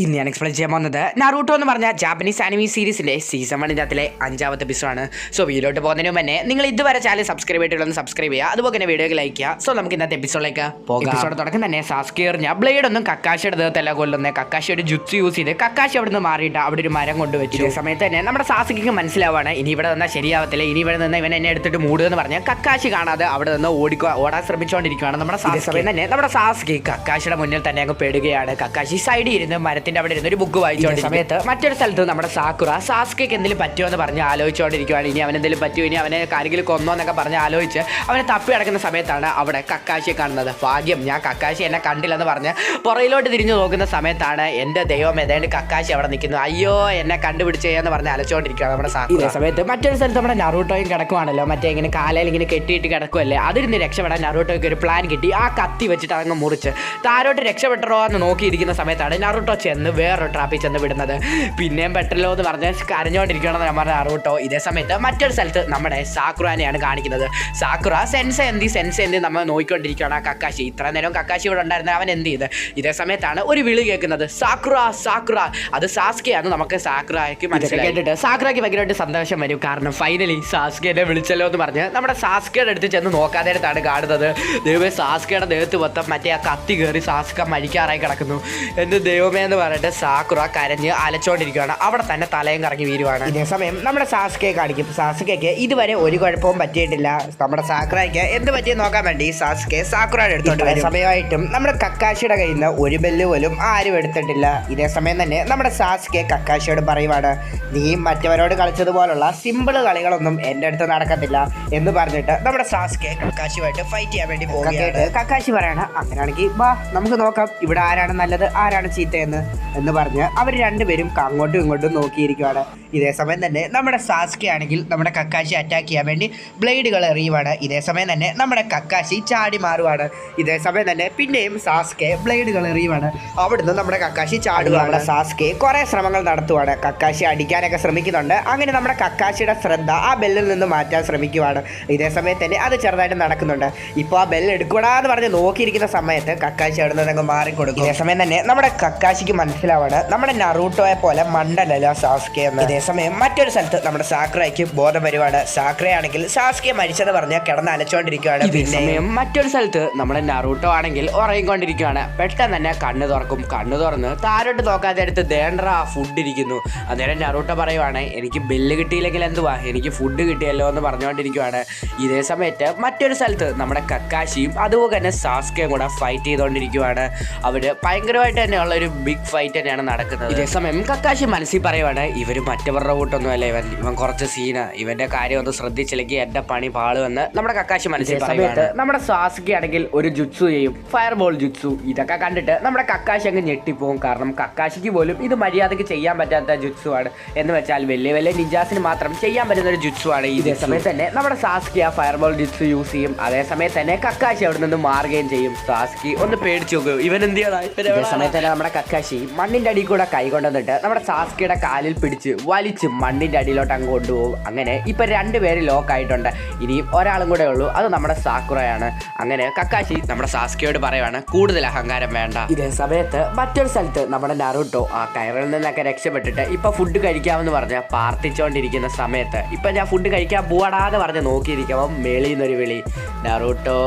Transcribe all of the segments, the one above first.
ഇന്ന് ഞാൻ എക്സ്പ്ലെയിൻ ചെയ്യാൻ പോകുന്നത് നറൂട്ടോ എന്ന് പറഞ്ഞ ജാപ്പനീസ് ആനിമി സീരീസിൻ്റെ സീസൺ 1 5ാമത്തെ എപ്പിസോഡാണ്. സോ വീഡിയോട്ട് പോകുന്നതിന് മുന്നേ നിങ്ങൾ ഇതുവരെ ചാനൽ സബ്സ്ക്രൈബ് ചെയ്തിട്ടുള്ള സബ്സ്ക്രൈബ് ചെയ്യുക, അതുപോലെ തന്നെ വീഡിയോക്ക് ലൈക്ക് ചെയ്യുക. സോ നമുക്ക് ഇന്നത്തെ എപ്പിസോഡിലേക്ക് പോകാം. എപ്പിസോഡ് തുടക്കം തന്നെ സാസ്കി എറിഞ്ഞ ബ്ലേഡ് ഒന്നും കക്കാശിയുടെ ദേഹത്തല്ല കൊല്ലുന്നത്. കക്കാശി ഒരു ജുത്സു യൂസ് ചെയ്ത് കക്കാശി അവിടെ നിന്ന് മാറിയിട്ട് അവിടെ ഒരു മരം കൊണ്ടുവച്ചു. ഈ സമയത്ത് തന്നെ നമ്മുടെ സാസ്കിക്ക് മനസ്സിലാവാണ് ഇനി ഇവിടെ നിന്നാൽ ശരിയാവത്തില്ല, ഇനി ഇവിടെ നിന്ന് ഇവൻ എന്നെ എടുത്തിട്ട് മൂടുകയെന്ന് പറഞ്ഞ് കക്കാശി കാണാതെ അവിടെ നിന്ന് ഓടാൻ ശ്രമിച്ചുകൊണ്ടിരിക്കുകയാണ്. നമ്മുടെ സമയം തന്നെ നമ്മുടെ സാസ്കി കക്കാശിയുടെ മുന്നിൽ തന്നെ അങ്ങ് പെടുകയാണ്. കക്കാശി സൈഡിൽ ഇരുന്ന് മരത്തിന്റെ അവിടെ ഇരുന്ന് ഒരു ബുക്ക് വായിച്ചുകൊണ്ട് സമയത്ത് മറ്റൊരു സ്ഥലത്ത് നമ്മുടെ സാക്കുറ സാസ്കയ്ക്ക് എന്തെങ്കിലും പറ്റുമോ എന്ന് പറഞ്ഞ് ആലോചിച്ചുകൊണ്ടിരിക്കുകയാണ്. ഇനി അവനെന്തെങ്കിലും പറ്റുമോ, ഇനി അവനെ ആരെങ്കിലും കൊന്നോ എന്നൊക്കെ പറഞ്ഞ് ആലോചിച്ച് അവനെ തപ്പി കിടക്കുന്ന സമയത്താണ് അവിടെ കക്കാശിയെ കാണുന്നത്. ഭാഗ്യം ഞാൻ കക്കാശി എന്നെ കണ്ടില്ലെന്ന് പറഞ്ഞ് പുറയിലോട്ട് തിരിഞ്ഞു നോക്കുന്ന സമയത്താണ് എൻ്റെ ദൈവം ഏതാണ്ട് കക്കാശി അവിടെ നിൽക്കുന്നു. അയ്യോ എന്നെ കണ്ടുപിടിച്ചേന്ന് പറഞ്ഞ് അലച്ചുകൊണ്ടിരിക്കുകയാണ് നമ്മുടെ സാക്കുറ. ഈ സമയത്ത് മറ്റൊരു സ്ഥലത്ത് നമ്മുടെ നറൂട്ടോയും കിടക്കുവാണല്ലോ, മറ്റേ ഇങ്ങനെ കാലയിൽ ഇങ്ങനെ കെട്ടിയിട്ട് കിടക്കുമല്ലേ. അതിരുന്ന് രക്ഷപ്പെടാൻ നറൂട്ടോയ്ക്ക് ഒരു പ്ലാൻ കിട്ടി. ആ കത്തി വെച്ചിട്ട് അതങ്ങ് മുറിച്ച് താരോട്ട് രക്ഷപ്പെട്ടോ എന്ന് നോക്കിയിരിക്കുന്ന സമയത്താണ് നറൂട്ടോ ചെന്ന് വേറൊരു ട്രാപ്പിൽ ചെന്ന് വിടുന്നത്. പിന്നെയും പെട്ടല്ലോ എന്ന് പറഞ്ഞ് കരഞ്ഞുകൊണ്ടിരിക്കണം നമ്മുടെ നറൂട്ടോ. ഇതേ സമയത്ത് മറ്റൊരു സ്ഥലത്ത് നമ്മുടെ സാക്കുറാനെയാണ് കാണിക്കുന്നത്. സാക്കുറ സെൻസെ എന്തി നമ്മൾ നോക്കിക്കൊണ്ടിരിക്കുകയാണ്. ആ കക്കാശി ഇത്ര നേരം കക്കാശി ഇവിടെ ഉണ്ടായിരുന്ന അവൻ എന്ത് ചെയ്ത്. ഇതേ സമയത്താണ് ഒരു വിളി കേൾക്കുന്നത്, സാക്കുറ സാക്കുറ. അത് സാസ്കെയാണ്. നമുക്ക് സാക്കുറയ്ക്ക് മനസ്സിലായി. കേട്ടിട്ട് സാക്കുറയ്ക്ക് ഭയങ്കരമായിട്ട് സന്തോഷം വരും. കാരണം ഫൈനലി സാസ്കെനെ വിളിച്ചല്ലോ എന്ന് പറഞ്ഞ് നമ്മുടെ സാസ്കയുടെ അടുത്ത് ചെന്ന് നോക്കാതെ അടുത്താണ് കാണുന്നത്. ദൈവമേ സാസ്കയുടെ ദേഹത്ത് മൊത്തം മറ്റേ ആ കത്തി കയറി സാസ്ക മരിക്കാറായി കിടക്കുന്നു. എൻ്റെ ദൈവമേ എന്ന് പറഞ്ഞിട്ട് സാക്കുറ കരഞ്ഞ് അലച്ചോണ്ടിരിക്കുകയാണ്. അവിടെ തന്നെ തലയും കറങ്ങി വീരുവാണ്. ഇതേസമയം നമ്മുടെ സാസ്കയെ കാണിക്കും. സാസ്കയ്ക്ക് ഇതുവരെ ഒരു കുഴപ്പവും പറ്റിയിട്ടില്ല. നമ്മുടെ സാക്കുറയ്ക്ക് എന്ത് പറ്റിയെന്ന് നോക്കാൻ വേണ്ടി സാസ്കെ സാക്കുറയുടെ എടുത്തോണ്ട് വരും. സമയമായിട്ടും നമ്മുടെ കക്കാശിയുടെ കയ്യിൽ നിന്ന് ഒരു ബെല്ല് പോലും ആരും എടുത്തിട്ടില്ല. ഇതേ സമയം തന്നെ നമ്മുടെ സാസ്കെ കക്കാശിയോട് പറയുവാണ്, നീ മറ്റവരോട് കളിച്ചതുപോലുള്ള സിമ്പിൾ കളികളൊന്നും എൻ്റെ അടുത്ത് നടക്കത്തില്ല എന്ന് പറഞ്ഞിട്ട് നമ്മുടെ സാസ്കെ കക്കാശിയുമായിട്ട് ഫൈറ്റ് ചെയ്യാൻ വേണ്ടി പോകുകയാണ്. കക്കാശി പറയണം, അങ്ങനെയാണെങ്കിൽ വാ നമുക്ക് നോക്കാം ഇവിടെ ആരാണ് നല്ലത് ആരാണ് ചീത്തയെന്ന് പറഞ്ഞ് അവർ രണ്ടുപേരും അങ്ങോട്ടും ഇങ്ങോട്ടും നോക്കിയിരിക്കുകയാണ്. ഇതേ സമയം തന്നെ നമ്മുടെ സാസ്കെ ആണെങ്കിൽ നമ്മുടെ കക്കാശി അറ്റാക്ക് ചെയ്യാൻ വേണ്ടി ബ്ലേഡുകൾ എറിയുവാണ്. ഇതേ സമയം തന്നെ നമ്മുടെ കക്കാശി ചാടി മാറുവാണ്. ഇതേ സമയം തന്നെ പിന്നെയും സാസ്കെ ബ്ലേഡുകൾ എറിയുവാണ്. അവിടുന്ന് നമ്മുടെ കക്കാശി ചാടുവാണ്. സാസ്കെ കുറേ ശ്രമങ്ങൾ നടത്തുവാണ്. കക്കാശി അടിക്കാനൊക്കെ ശ്രമിക്കുന്നുണ്ട്. അങ്ങനെ നമ്മുടെ കക്കാശിയുടെ ശ്രദ്ധ ആ ബെല്ലിൽ നിന്ന് മാറ്റാൻ ശ്രമിക്കുവാണ്. ഇതേ സമയത്ത് തന്നെ അത് ചെറുതായിട്ട് നടക്കുന്നുണ്ട്. ഇപ്പോൾ ആ ബെല്ല് എടുക്കൂടാന്ന് പറഞ്ഞ് നോക്കിയിരിക്കുന്ന സമയത്ത് കക്കാശി അവിടെ നിന്ന് അങ്ങ് മാറിക്കൊടുക്കും. ഇതേ സമയം തന്നെ നമ്മുടെ കക്കാശിക്ക് മനസ്സിലാവാണ് നമ്മുടെ നറൂട്ടോയെ പോലെ മണ്ടനല്ല സാസ്കെ എന്ന്. ഇതേസമയം മറ്റൊരു സ്ഥലത്ത് നമ്മുടെ സാക്കുറയ്ക്ക് ബോധം വരുവാണ്. സാക്കുറയാണെങ്കിൽ സാസ്കെ മരിച്ചെന്ന് പറഞ്ഞ് കിടന്ന് അലച്ചുകൊണ്ടിരിക്കുകയാണ്. പിന്നെ മറ്റൊരു സ്ഥലത്ത് നമ്മുടെ നറൂട്ടോ ആണെങ്കിൽ ഉറങ്ങിക്കൊണ്ടിരിക്കുകയാണ്. പെട്ടെന്ന് തന്നെ കണ്ണ് തുറക്കും. കണ്ണ് തുറന്ന് താരോട്ട് നോക്കാതെ അടുത്ത് ദേണ്ടറാ ഫുഡ് ഇരിക്കുന്നു. അന്നേരം നറൂട്ടോ പറയുവാണ്, എനിക്ക് ബെല്ല് കിട്ടിയില്ലെങ്കിൽ എന്തുവാ, എനിക്ക് ഫുഡ് കിട്ടിയല്ലോ എന്ന് പറഞ്ഞുകൊണ്ടിരിക്കുകയാണ്. ഇതേ സമയത്ത് മറ്റൊരു സ്ഥലത്ത് നമ്മുടെ കക്കാശിയും അതുപോലെ തന്നെ സാസ്കയും കൂടെ ഫൈറ്റ് ചെയ്തുകൊണ്ടിരിക്കുകയാണ്. അവർ ഭയങ്കരമായിട്ട് തന്നെയുള്ള ഒരു ബിഗ് ഫൈറ്റ് തന്നെയാണ് നടക്കുന്നത്. ഇതേസമയം കക്കാശി മനസ്സിൽ പറയുവാണ്, ഇവർ മറ്റവരുടെ കൂട്ടൊന്നും അല്ല, ഇവൻ കുറച്ച് സീന, ഇവന്റെ കാര്യം ഒന്ന് ശ്രദ്ധിച്ചില്ലെങ്കിൽ എന്റെ പണി പാളുമെന്ന് നമ്മുടെ കക്കാശി മനസ്സിൽ പറയുന്നത്. നമ്മുടെ സാസ്കി ആണെങ്കിൽ ഒരു ജുത്സു ചെയ്യും, ഫയർ ബോൾ ജുത്സു. ഇതൊക്കെ കണ്ടിട്ട് നമ്മുടെ കക്കാശി അങ്ങ് ഞെട്ടിപ്പോവും. കാരണം കക്കാശിക്ക് പോലും ഇത് മര്യാദയ്ക്ക് ചെയ്യാൻ പറ്റാത്ത ജുത്സു ആണ്. എന്ന് വെച്ചാൽ വലിയ വലിയ നിജാസിന് മാത്രം ചെയ്യാൻ പറ്റുന്ന ഒരു ജുത്സു ആണ്. ഇതേ സമയത്ത് തന്നെ നമ്മുടെ സാസ്കി ആ ഫയർ ബോൾ ജുത്സു യൂസ് ചെയ്യും. അതേ സമയത്ത് തന്നെ കക്കാശി അവിടെ നിന്ന് മാറുകയും ചെയ്യും. സാസ്കി ഒന്ന് പേടിച്ചു നോക്കും, ഇവൻ എന്ത് ചെയ്യണം. ഇതേ സമയത്ത് തന്നെ നമ്മുടെ കക്കാശി മണ്ണിന്റെ അടിയിൽ കൂടെ കൈ കൊണ്ടുവന്നിട്ട് നമ്മുടെ സാസ്കിയുടെ കാലിൽ പിടിച്ച് വലിച്ച് മണ്ണിന്റെ അടിയിലോട്ട് അങ്ങ് കൊണ്ടുപോകും. അങ്ങനെ ഇപ്പൊ രണ്ടുപേര് ലോക്ക് ആയിട്ടുണ്ട്. ഇനിയും ഒരാളും കൂടെ ഉള്ളൂ, അത് നമ്മുടെ സാക്കുറയാണ്. അങ്ങനെ കക്കാശി നമ്മുടെ സാസ്കിയോട് പറയുവാണ്, കൂടുതൽ അഹങ്കാരം വേണ്ട. ഇതേ സമയത്ത് മറ്റൊരു സ്ഥലത്ത് നമ്മുടെ നറൂട്ടോ ആ കയറിൽ നിന്നൊക്കെ രക്ഷപ്പെട്ടിട്ട് ഇപ്പൊ ഫുഡ് കഴിക്കാമെന്ന് പറഞ്ഞ് പ്രാർത്ഥിച്ചുകൊണ്ടിരിക്കുന്ന സമയത്ത് ഇപ്പൊ ഞാൻ ഫുഡ് കഴിക്കാൻ പോവാടാന്ന് പറഞ്ഞ് നോക്കിയിരിക്കുമ്പോൾ മേളിൽ നിന്നൊരു വിളി, നറൂട്ടോ.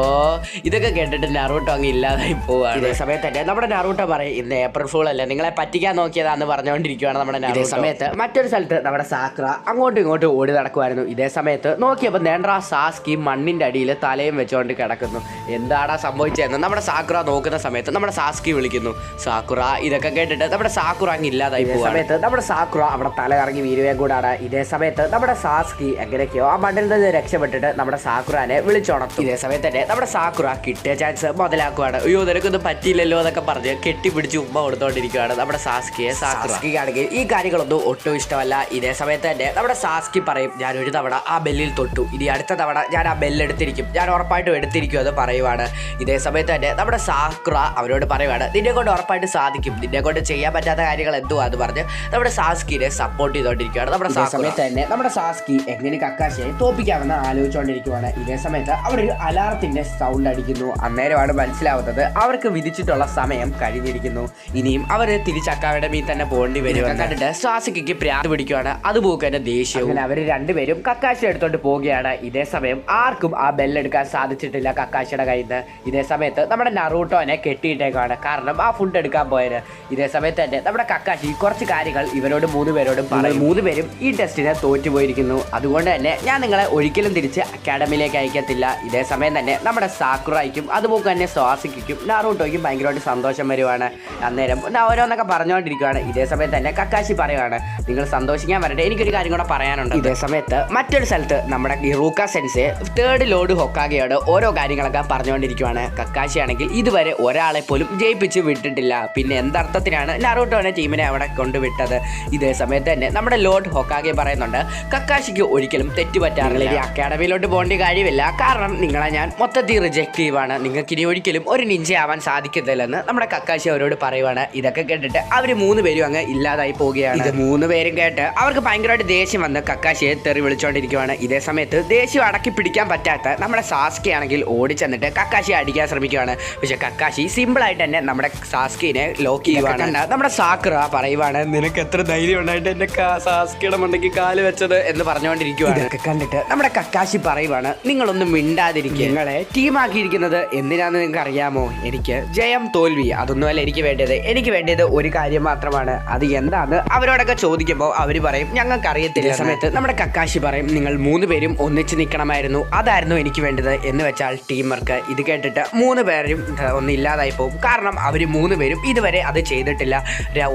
ഇതൊക്കെ കേട്ടിട്ട് നറൂട്ടോ അങ്ങ് ഇല്ലാതായി പോവാണ്. ഇതേ സമയത്ത് തന്നെ നമ്മുടെ നറൂട്ടോ പറയും, ഇന്ന് ഏപ്രിൽ ഫൂൾ അല്ലേ, നിങ്ങളെ പറ്റിക്കാൻ നോക്കിയതാന്ന് പറഞ്ഞുകൊണ്ടിരിക്കുകയാണ് നമ്മുടെ നറൂട്ടോ. ഇതേ സമയത്ത് മറ്റൊരു സ്ഥലത്ത് നമ്മുടെ സാക്കുറ അങ്ങോട്ടും ഇങ്ങോട്ടും ഓടി നടക്കുമായിരുന്നു. ഇതേ സമയത്ത് നോക്കിയപ്പോൾ നേണ്ടാ സാസ്കി മണ്ണിന്റെ അടിയിൽ തലയും വെച്ചുകൊണ്ട് കിടക്കുന്നു. എന്താടാ സംഭവിച്ചതെന്ന് നമ്മുടെ സാക്കുറ നോക്കുന്ന സമയത്ത് നമ്മുടെ സാസ്കി വിളിക്കുന്നു, സാക്കുറ. ഇതൊക്കെ കേട്ടിട്ട് നമ്മുടെ സാക്കുറ അങ്ങ് ഇല്ലാതായി പോകുന്ന സമയത്ത് നമ്മുടെ സാക്കുറ അവിടെ തല കറങ്ങി വീരുകയും കൂടാണ്. ഇതേ സമയത്ത് നമ്മുടെ സാസ്കി എങ്ങനെയൊക്കെയോ ആ മണ്ണിൽ നിന്ന് രക്ഷപ്പെട്ടിട്ട് നമ്മുടെ സാക്കുറാനെ വിളിച്ചുണർത്തും. ഇതേ സമയത്ത് തന്നെ നമ്മുടെ സാക്കുറ കിട്ടിയ ചാൻസ് മുതലാക്കുവാണ്. അയ്യോ നിനക്കൊന്നും പറ്റിയില്ലല്ലോ എന്നൊക്കെ പറഞ്ഞ് കെട്ടിപ്പിടിച്ച് ഉമ്മ കൊടുത്തോണ്ടിരിക്കുകയാണ് നമ്മുടെ സാസ്കിയെ. സാസ്കിയാണെങ്കിൽ ഈ കാര്യങ്ങളൊന്നും ഒട്ടും ഇഷ്ടമല്ല. ഇതേ സമയത്ത് തന്നെ നമ്മുടെ സാസ്കി പറയും, ഞാൻ ഒരു തവണ ആ ബെല്ലിൽ തൊട്ടു, ഇനി അടുത്ത തവണ ഞാൻ ആ ബെല്ലെടുത്തിരിക്കും, ഞാൻ ഉറപ്പായിട്ടും എടുത്തിരിക്കും എന്ന് പറയുവാണ്. ഇതേ സമയത്ത് തന്നെ നമ്മുടെ സാക്കുറ അവരോട് പറയുവാണ്, നിന്നെ കൊണ്ട് ഉറപ്പായിട്ട് സാധിക്കും, നിന്നെ കൊണ്ട് ചെയ്യാൻ പറ്റാത്ത കാര്യങ്ങൾ എന്തുവാ എന്ന് പറഞ്ഞ് നമ്മുടെ സാസ്കിനെ സപ്പോർട്ട് ചെയ്തുകൊണ്ടിരിക്കുകയാണ്. നമ്മുടെ സമയത്ത് തന്നെ നമ്മുടെ സാസ്കി എങ്ങനെ കക്കാശിയെ തോപ്പിക്കാമെന്ന് ആലോചിച്ചുകൊണ്ടിരിക്കുകയാണ്. ഇതേ സമയത്ത് അവിടെ ഒരു അലാറത്തിന്റെ സൗണ്ട് അടിക്കുന്നു. അന്നേരമാണ് മനസ്സിലാവുന്നത് അവർക്ക് വിധിച്ചിട്ടുള്ള സമയം കഴിഞ്ഞിരിക്കുന്നു. ഇനിയും അവർ തിരിച്ച് അക്കാഡമി തന്നെ പോകേണ്ടി വരും. കണ്ടിട്ട് സാസുകെക്ക് പ്രാന്ത് പിടിക്കുകയാണ്. അതുപോലെ തന്നെ ദേഷ്യവും. അങ്ങനെ അവർ രണ്ടുപേരും കക്കാശി എടുത്തോണ്ട് പോവുകയാണ്. ഇതേ സമയം ആർക്കും ആ ബെല്ലെടുക്കാൻ സാധിച്ചിട്ടില്ല കക്കാശിയുടെ കയ്യിൽ നിന്ന്. ഇതേ സമയത്ത് നമ്മുടെ നറൂട്ടോനെ കെട്ടിയിട്ടേക്കാണ്, കാരണം ആ ഫുഡ് എടുക്കാൻ പോയത്. ഇതേ സമയത്ത് തന്നെ നമ്മുടെ കക്കാശി കുറച്ച് കാര്യങ്ങൾ ഇവരോട് 3 പേരോടും പറയും. 3 പേരും ഈ ടെസ്റ്റിന് തോറ്റുപോയിരിക്കുന്നു. അതുകൊണ്ട് തന്നെ ഞാൻ നിങ്ങളെ ഒരിക്കലും തിരിച്ച് അക്കാഡമിയിലേക്ക് അയക്കത്തില്ല. ഇതേ സമയം തന്നെ നമ്മുടെ സാക്കുറായിക്കും അതുപോലെ തന്നെ സാസുകെക്കും നറൂട്ടോയ്ക്കും ഭയങ്കരമായിട്ട് സന്തോഷം വരുവാണ്. അന്നേരം ഓരോന്നൊക്കെ പറഞ്ഞുകൊണ്ടിരിക്കുകയാണ്. ഇതേ സമയത്ത് തന്നെ കക്കാശി പറയുകയാണ്, നിങ്ങൾ സന്തോഷിക്കാൻ വരട്ടെ, എനിക്കൊരു കാര്യം കൂടെ പറയാനുണ്ട്. ഇതേ സമയത്ത് മറ്റൊരു സ്ഥലത്ത് നമ്മുടെ ഇറൂക്ക സെൻസെ 3rd ലോർഡ് ഹൊക്കാഗെയോട് ഓരോ കാര്യങ്ങളൊക്കെ പറഞ്ഞുകൊണ്ടിരിക്കുകയാണ്. കക്കാശി ആണെങ്കിൽ ഇതുവരെ ഒരാളെ പോലും ജയിപ്പിച്ച് വിട്ടിട്ടില്ല. പിന്നെ എന്തർത്ഥത്തിനാണ് നറൂട്ടോനെ ടീമിനെ അവിടെ കൊണ്ടുവിട്ടത്? ഇതേ സമയത്ത് തന്നെ നമ്മുടെ ലോർഡ് ഹൊക്കാഗെ പറയുന്നുണ്ട്, കക്കാശിക്ക് ഒരിക്കലും തെറ്റുപറ്റാറില്ല. ഇനി അക്കാഡമിയിലോട്ട് പോകേണ്ട കാര്യമില്ല, കാരണം നിങ്ങളെ ഞാൻ മൊത്തത്തിൽ റിജക്ട് ചെയ്യുവാണ്. നിങ്ങൾക്ക് ഇനി ഒരിക്കലും ഒരു നിഞ്ച ആവാൻ സാധിക്കത്തില്ലെന്ന് നമ്മുടെ കക്കാശി അവരോട് പറയുവാണ്. ഇതൊക്കെ കേട്ടിട്ട് അവർ 3 പേരും അങ്ങ് ഇല്ലാതായി പോവുകയാണ്. ഇത് 3 പേരും കേട്ട് അവർക്ക് ഭയങ്കരമായിട്ട് ദേഷ്യം വന്ന് കക്കാശിയെ തെറി വിളിച്ചുകൊണ്ടിരിക്കുകയാണ്. ഇതേ സമയത്ത് ദേഷ്യം അടക്കി പിടിക്കാൻ പറ്റാത്ത നമ്മുടെ സാസ്കെ ആണെങ്കിൽ ഓടിച്ചെന്നിട്ട് കക്കാശിയെ അടിക്കാൻ ശ്രമിക്കുകയാണ്. പക്ഷെ കക്കാശി സിമ്പിൾ ആയിട്ട് തന്നെ നമ്മുടെ സാസ്കിനെ ലോക്ക് ചെയ്യുവാണ്. നമ്മുടെ സാക്കുറ പറയുവാണ്, നിനക്ക് എത്ര ധൈര്യം ഉണ്ടായിട്ട് എന്റെ സാസ്കയുടെ മണ്ടയ്ക്ക് കാല് വെച്ചത് എന്ന് പറഞ്ഞുകൊണ്ടിരിക്കുകയാണ്. ഇതൊക്കെ കണ്ടിട്ട് നമ്മുടെ കക്കാശി പറയുവാണ്, നിങ്ങളൊന്നും മിണ്ടാതിരിക്കുക, നിങ്ങളെ ടീമാക്കിയിരിക്കുന്നത് എന്തിനാന്ന് നിങ്ങൾക്ക് അറിയാമോ? എനിക്ക് ജയം തോൽവി അതൊന്നുമല്ല എനിക്ക് വേണ്ടത്. എനിക്ക് വേണ്ടത് ഒരു കാര്യം മാത്രമാണ്. അത് എന്താന്ന് അവരോടൊക്കെ ചോദിക്കുമ്പോൾ അവർ പറയും ഞങ്ങൾക്ക് അറിയത്തില്ല. സമയത്ത് നമ്മുടെ കക്കാശി പറയും, നിങ്ങൾ 3 പേരും ഒന്നിച്ച് നിൽക്കണമായിരുന്നു, അതായിരുന്നു എനിക്ക് വേണ്ടത് എന്ന് വെച്ചാൽ ടീം വർക്ക്. ഇത് കേട്ടിട്ട് 3 പേരും ഒന്ന് ഇല്ലാതായി പോകും, കാരണം അവർ 3 പേരും ഇതുവരെ അത് ചെയ്തിട്ടില്ല.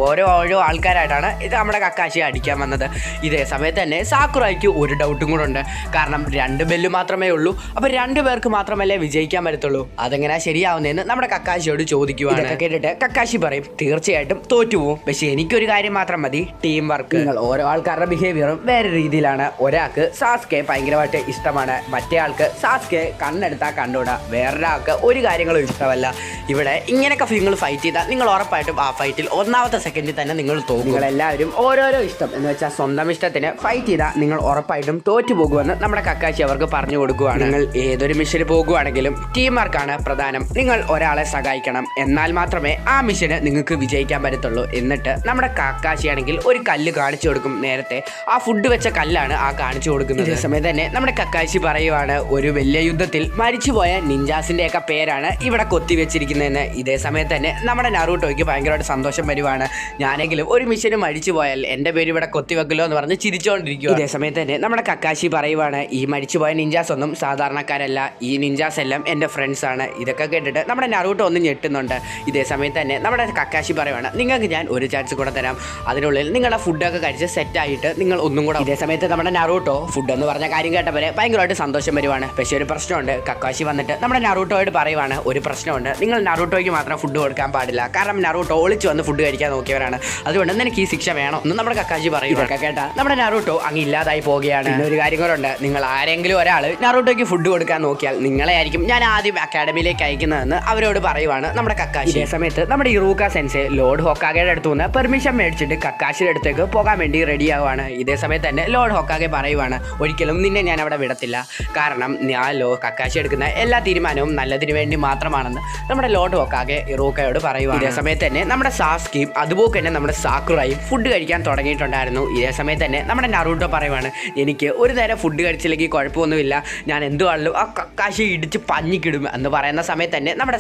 ഓരോ ആൾക്കാരായിട്ടാണ് ഇത് നമ്മുടെ കക്കാശിയെ അടിക്കാൻ വന്നത്. ഇതേ സമയത്ത് തന്നെ സാക്കുറായിക്ക് ഒരു ഡൗട്ടും കൂടെ ഉണ്ട്, കാരണം 2 ബെല്ല് മാത്രമേ ഉള്ളൂ. അപ്പോൾ 2 പേർക്ക് മാത്രമല്ലേ വിജയിക്കാൻ പറ്റത്തുള്ളൂ, അതെങ്ങനെയാ ശരിയാവുന്നതെന്ന് നമ്മുടെ കക്കാശിയോട് ചോദിക്കുവാണ്. ഇതൊക്കെ കേട്ടിട്ട് കക്കാശി പറയും, തീർച്ചയായിട്ടും തോറ്റുപോകും, പക്ഷെ എനിക്കൊരു കാര്യം മാത്രം മതി, ടീം വർക്ക്. നിങ്ങൾ ഓരോ ആൾക്കാരുടെ ബിഹേവിയറും വേറെ രീതിയിലാണ്. ഒരാൾക്ക് സാസ്കെ ഭയങ്കരമായിട്ട് ഇഷ്ടമാണ്, മറ്റേ ആൾക്ക് സാസ്കെ കണ്ണെടുത്താൽ കണ്ടുകൂടാ, വേറൊരാൾക്ക് ഒരു കാര്യങ്ങളും ഇഷ്ടമല്ല. ഇവിടെ ഇങ്ങനെയൊക്കെ നിങ്ങൾ ഫൈറ്റ് ചെയ്താൽ നിങ്ങൾ ഉറപ്പായിട്ടും ആ ഫൈറ്റിൽ 1ാമത്തെ സെക്കൻഡിൽ തന്നെ നിങ്ങൾ തോക്കും. നിങ്ങളെല്ലാവരും ഓരോരോ ഇഷ്ടം എന്ന് വെച്ചാൽ സ്വന്തം ഇഷ്ടത്തിന് ഫൈറ്റ് ചെയ്താൽ നിങ്ങൾ ഉറപ്പായിട്ടും തോറ്റു പോകുമെന്ന് നമ്മുടെ കക്കാശി അവർക്ക് പറഞ്ഞു കൊടുക്കുകയാണ്. നിങ്ങൾ ഏതൊരു മിഷന് പോകുവാണെങ്കിലും ടീം വർക്കാണ് പ്രധാനം. നിങ്ങൾ ഒരാളെ സഹായിക്കണം, എന്നാൽ മാത്രമേ ആ മിഷന് നിങ്ങൾക്ക് വിജയിക്കാൻ പറ്റത്തുള്ളൂ. എന്നിട്ട് നമ്മുടെ കക്കാശി ആണെങ്കിൽ ഒരു കല്ല് കാണിച്ചു കൊടുക്കും. നേരത്തെ ആ ഫുഡ് വെച്ച കല്ലാണ് ആ കാണിച്ചു കൊടുക്കുന്നത്. ഇതേ സമയത്ത് തന്നെ നമ്മുടെ കക്കാശി പറയുവാണ്, ഒരു വലിയ യുദ്ധത്തിൽ മരിച്ചുപോയ നിഞ്ചാസിന്റെ ഒക്കെ പേരാണ് ഇവിടെ കൊത്തിവെച്ചിരിക്കുന്നതെന്ന്. ഇതേ സമയത്ത് തന്നെ നമ്മുടെ നറൂട്ടോയ്ക്ക് ഭയങ്കരമായിട്ട് സന്തോഷം വരുവാണ്. ഞാനെങ്കിലും ഒരു മിഷന് മരിച്ചു പോയാൽ എൻ്റെ പേര് ഇവിടെ കൊത്തിവെക്കല്ലോ എന്ന് പറഞ്ഞ് ചിരിച്ചുകൊണ്ടിരിക്കുക. ഇതേ സമയത്ത് തന്നെ നമ്മുടെ കക്കാശി പറയുവാണ്, ഈ മരിച്ചുപോയ നിഞ്ചാസ് ഒന്നും സാധാരണക്കാരല്ല, ഈ നിഞ്ചാസ് എല്ലാം എൻ്റെ ഫ്രണ്ട്സ് ആണ്. ഇതൊക്കെ കേട്ടിട്ട് നമ്മുടെ നറൂട്ടോ ഒന്ന് ഞെട്ടുന്നുണ്ട്. ഇതേ സമയത്ത് തന്നെ നമ്മുടെ കക്കാശി പറയുവാണ്, നിങ്ങൾക്ക് ഞാൻ ഒരു ചാൻസ് കൂടെ തരാം, അതിനുള്ളിൽ നിങ്ങളുടെ ഫുഡൊക്കെ കഴിച്ച് സെറ്റായിട്ട് നിങ്ങൾ ഒന്നും കൂടെ. ഇതേ സമയത്ത് നമ്മുടെ നറൂട്ടോ ഫുഡ് എന്ന് പറഞ്ഞ കാര്യം കേട്ടവരെ ഭയങ്കരമായിട്ട് സന്തോഷം വരുവാണ്. പക്ഷേ ഒരു പ്രശ്നമുണ്ട്. കക്കാശി വന്നിട്ട് നമ്മുടെ നറൂട്ടോയോട് പറയുവാണ്, ഒരു പ്രശ്നമുണ്ട്, നിങ്ങൾ നറൂട്ടോയ്ക്ക് മാത്രം ഫുഡ് കൊടുക്കാൻ പാടില്ല, കാരണം നറൂട്ടോ ഒളിച്ച് വന്ന് ഫുഡ് കഴിക്കാൻ നോക്കിയവരാണ്, അതുകൊണ്ട് നിനക്ക് ഈ ശിക്ഷ വേണം എന്ന് നമ്മുടെ കക്കാശി പറയും. ഇതൊക്കെ കേട്ടാ നമ്മുടെ നറൂട്ടോ അങ്ങ് ഇല്ലാതായി പോവുകയാണ്. പിന്നെ ഒരു കാര്യം കൂടെ ഉണ്ട്, നിങ്ങൾ ആരെങ്കിലും ഒരാൾ നറൂട്ടോയ്ക്ക് ഫുഡ് കൊടുക്കാൻ നോക്കിയാൽ നിങ്ങളെ ആയിരിക്കും ഞാൻ ആദ്യം അക്കാഡമിയിലേക്ക് അയക്കുന്നതെന്ന് അവരോട് പറയുവാണ് നമ്മുടെ കക്കാശി. ഇതേ സമയത്ത് നമ്മുടെ ഇറൂക്ക സെൻസെ ലോർഡ് ഹൊക്കാഗയുടെ അടുത്ത് നിന്ന് പെർമിഷൻ മേടിച്ചിട്ട് കക്കാശിയുടെ അടുത്തേക്ക് പോകാൻ വേണ്ടി റെഡിയാവുകയാണ്. ഇതേ സമയത്ത് തന്നെ ലോർഡ് ഹൊക്കാഗെ പറയുവാണ്, ഒരിക്കലും നിന്നെ ഞാൻ അവിടെ വിടത്തില്ല, കാരണം ഞാൻ കക്കാശി എടുക്കുന്ന എല്ലാ തീരുമാനവും നല്ലതിന് വേണ്ടി മാത്രമാണെന്ന് നമ്മുടെ ലോർഡ് ഹൊക്കാഗെ ഇറൂക്കയോട് പറയുവാണ്. ഇതേ സമയത്ത് തന്നെ നമ്മുടെ സാസ്കിയും അതുപോലെ തന്നെ നമ്മുടെ സാക്കുറായും ഫുഡ് കഴിക്കാൻ തുടങ്ങിയിട്ടുണ്ടായിരുന്നു. ഇതേ സമയത്ത് തന്നെ നമ്മുടെ നറൂട്ടോ പറയുവാണ്, എനിക്ക് ഒരു നേരം ഫുഡ് കഴിച്ചില്ലെങ്കിൽ കുഴപ്പമൊന്നുമില്ല, ഞാൻ എന്തുവാണല്ലോ ആ കക്കാശി ഇടിച്ച് പഞ്ഞിക്കിടും എന്ന് പറയുന്ന സമയത്ത് തന്നെ നമ്മുടെ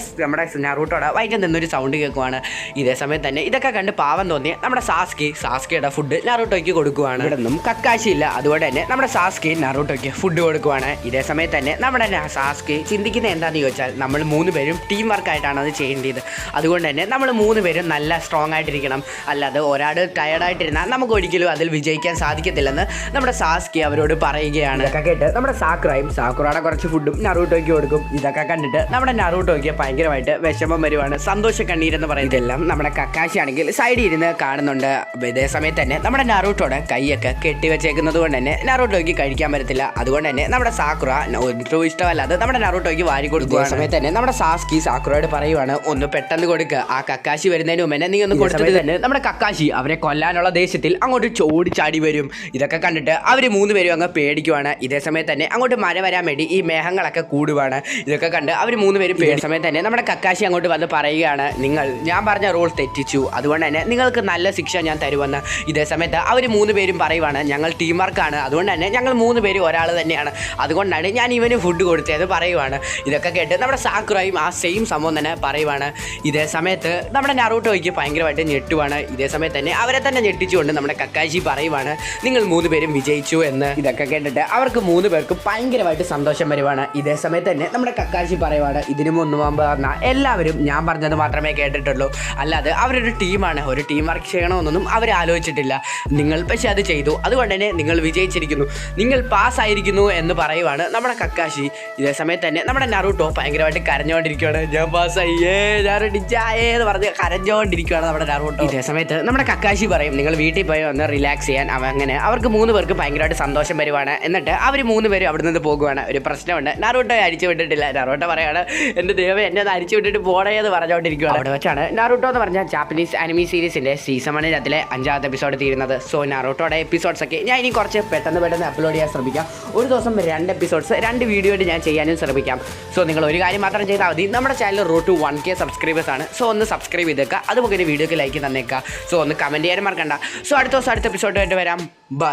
നറൂട്ടോയുടെ വയറ്റിൽ നിന്നൊരു സൗണ്ട് കേൾക്കുവാണ്. ഇതേ സമയത്ത് തന്നെ ഇതൊക്കെ കണ്ട് പാവം തോന്നി നമ്മുടെ സാസ്കിയുടെ ഫുഡ് നറൂട്ടോയ്ക്ക് കൊടുക്കുവാണ്. ഇവിടെ നിന്നും കക്കാശി ഇല്ല, അതുകൊണ്ട് തന്നെ നമ്മുടെ സാസ്കി നറൂട്ടോയ്ക്ക് ഫുഡ് കൊടുക്കുവാണ്. ഇതേ സമയത്ത് തന്നെ നമ്മുടെ സാസ്കി ചിന്തിക്കുന്നത് എന്താണെന്ന് ചോദിച്ചാൽ, നമ്മൾ 3 പേരും ടീം വർക്കായിട്ടാണ് അത് ചെയ്യേണ്ടത്, അതുകൊണ്ട് തന്നെ നമ്മൾ 3 പേരും നല്ല സ്ട്രോങ് ആയിട്ടിരിക്കണം, അല്ലാതെ ഒരാൾ ടയർഡായിട്ടിരുന്നാൽ നമുക്ക് ഒരിക്കലും അതിൽ വിജയിക്കാൻ സാധിക്കത്തില്ലെന്ന് നമ്മുടെ സാസ്കി അവരോട് പറയുകയാണ്. ഇതൊക്കെ കേട്ട് നമ്മുടെ സാക്കുറയുടെ കുറച്ച് ഫുഡും നറൂട്ടോയ്ക്ക് കൊടുക്കും. ഇതൊക്കെ കണ്ടിട്ട് നമ്മുടെ നറൂട്ടോയ്ക്ക് ഭയങ്കരമായിട്ട് വിഷമം വരുവാണ്, സന്തോഷ കണ്ണീരെന്ന് പറയുന്നത്. ഇതെല്ലാം നമ്മുടെ കക്കാശി ആണെങ്കിൽ സൈഡിൽ ഇരുന്ന് കാണുന്നുണ്ട്. ഇതേ സമയത്ത് തന്നെ നമ്മുടെ നറൂട്ടോയുടെ കൈയൊക്കെ കെട്ടിവെച്ചേക്കുന്നത് കൊണ്ട് തന്നെ നറൂട്ടോയ്ക്ക് കഴിക്കാൻ പറ്റത്തില്ല, അതുകൊണ്ട് തന്നെ നമ്മുടെ സാക്കുറ ഒട്ടും ഇഷ്ടമല്ലാതെ നമ്മുടെ നറൂട്ടോയ്ക്ക് വാരി കൊടുക്കുക. സമയത്ത് തന്നെ നമ്മുടെ സാക്കുറയോട് പറയുവാണ്, ഒന്ന് പെട്ടെന്ന് കൊടുക്കുക, ആ കക്കാശി വരുന്നതിന് മുമ്പ് നീ ഒന്ന് കൊടുത്തത് തന്നെ നമ്മുടെ കക്കാശി അവരെ കൊല്ലാനുള്ള ദേഷ്യത്തിൽ അങ്ങോട്ട് ചോടിച്ചാടി വരും. ഇതൊക്കെ കണ്ടിട്ട് അവർ 3 പേരും അങ്ങ് പേടിക്കുവാണ്. ഇതേ സമയത്ത് തന്നെ അങ്ങോട്ട് മഴ വരാൻ വേണ്ടി ഈ മേഘങ്ങളൊക്കെ കൂടുവാണ്. ഇതൊക്കെ കണ്ട് അവർ 3 പേരും പേടിച്ച സമയത്ത് തന്നെ നമ്മുടെ കക്കാശി അങ്ങോട്ട് വന്ന് പറയുകയാണ്, ഞാൻ പറഞ്ഞ റൂൾ ഇപ്പോൾ തെറ്റിച്ചു, അതുകൊണ്ട് തന്നെ നിങ്ങൾക്ക് നല്ല ശിക്ഷ ഞാൻ തരുമെന്ന് ഇതേ സമയത്ത് അവർ 3 പേരും പറയുവാണ്, ഞങ്ങൾ ടീം വർക്കാണ്, അതുകൊണ്ട് തന്നെ ഞങ്ങൾ 3 പേരും ഒരാൾ തന്നെയാണ്, അതുകൊണ്ടാണ് ഞാൻ ഇവന് ഫുഡ് കൊടുത്തത് പറയുവാണ്. ഇതൊക്കെ കേട്ട് നമ്മുടെ സാക്കുറയും ആ സെയിം സംഭവം തന്നെ പറയുവാണ്. ഇതേ സമയത്ത് നമ്മുടെ നറൂട്ടോയ്ക്ക് ഭയങ്കരമായിട്ട് ഞെട്ടുവാണ്. ഇതേ സമയത്ത് തന്നെ അവരെ തന്നെ ഞെട്ടിച്ചുകൊണ്ട് നമ്മുടെ കക്കാശി പറയുവാണ്, നിങ്ങൾ 3 പേരും വിജയിച്ചു എന്ന്. ഇതൊക്കെ കേട്ടിട്ട് അവർക്ക് 3 പേർക്കും ഭയങ്കരമായിട്ട് സന്തോഷം വരുവാണ്. ഇതേ സമയത്ത് തന്നെ നമ്മുടെ കക്കാശി പറയുവാണ്, ഇതിനു മുമ്പ് പറഞ്ഞാൽ എല്ലാവരും ഞാൻ പറഞ്ഞത് മാത്രമേ കേട്ടിട്ടുള്ളൂ, അല്ലാതെ അവരൊരു ടീമാണ്, ഒരു ടീം വർക്ക് ചെയ്യണമെന്നൊന്നും അവർ ആലോചിച്ചിട്ടില്ല. നിങ്ങൾ പക്ഷേ അത് ചെയ്തു, അതുകൊണ്ട് തന്നെ നിങ്ങൾ വിജയിച്ചിരിക്കുന്നു, നിങ്ങൾ പാസ്സായിരിക്കുന്നു എന്ന് പറയുവാണ് നമ്മുടെ കക്കാശി. ഇതേ സമയത്ത് തന്നെ നമ്മുടെ നറൂട്ടോ ഭയങ്കരമായിട്ട് കരഞ്ഞുകൊണ്ടിരിക്കുകയാണ്. ഞാൻ പാസ്സായേ, ഞാൻ ഡിജായേ എന്ന് പറഞ്ഞ് കരഞ്ഞുകൊണ്ടിരിക്കുകയാണ് നമ്മുടെ നറൂട്ടോ. ഇതേ സമയത്ത് നമ്മുടെ കക്കാശി പറയും, നിങ്ങൾ വീട്ടിൽ പോയി ഒന്ന് റിലാക്സ് ചെയ്യാൻ. അങ്ങനെ അവർക്ക് 3 പേർക്ക് ഭയങ്കരമായിട്ട് സന്തോഷം വരുവാണ്. എന്നിട്ട് അവർ 3 പേരും അവിടെ നിന്ന് പോകുവാണ്. ഒരു പ്രശ്നമുണ്ട്, നറൂട്ടോയെ അടിച്ചു വിട്ടിട്ടില്ല. നറൂട്ടോ പറയാണ്, എൻ്റെ ദൈവം എന്നെ ഒന്ന് അടിച്ചു വിട്ടിട്ട് പോടേ എന്ന് പറഞ്ഞുകൊണ്ടിരിക്കുകയാണ്. അവിടെ വെച്ചാണ് നറൂട്ടോ എന്ന് പറഞ്ഞ ജാപ്പനീസ് ആനിമി സീരീസിൻ്റെ സീസൺ 1 5ാമത്തെ എപ്പിസോഡ് തീരുന്നത്. സോ നറൂട്ടോയുടെ എപ്പിസോഡ്സ് ഒക്കെ ഞാൻ ഇനി കുറച്ച് പെട്ടെന്ന് അപ്ലോഡ് ചെയ്യാൻ ശ്രമിക്കാം. ഒരു ദിവസം 2 എപ്പിസോഡ്സ് 2 വീഡിയോ ആയിട്ട് ഞാൻ ചെയ്യാനും ശ്രമിക്കാം. സോ നിങ്ങൾ ഒരു കാര്യം മാത്രം ചെയ്താൽ മതി, നമ്മുടെ channel road to 1K subscribers ആണ്. സോ ഒന്ന് സബ്സ്ക്രൈബ് ചെയ്തേക്കുക, അതുപോലെ വീഡിയോക്ക് ലൈക്ക് തന്നേക്കുക. സോ ഒന്ന് കമൻറ്റ് ചെയ്യാനും മറക്കണ്ട. സോ അടുത്ത ദിവസം അടുത്ത എപ്പിസോഡായിട്ട് വരാം. ബൈ.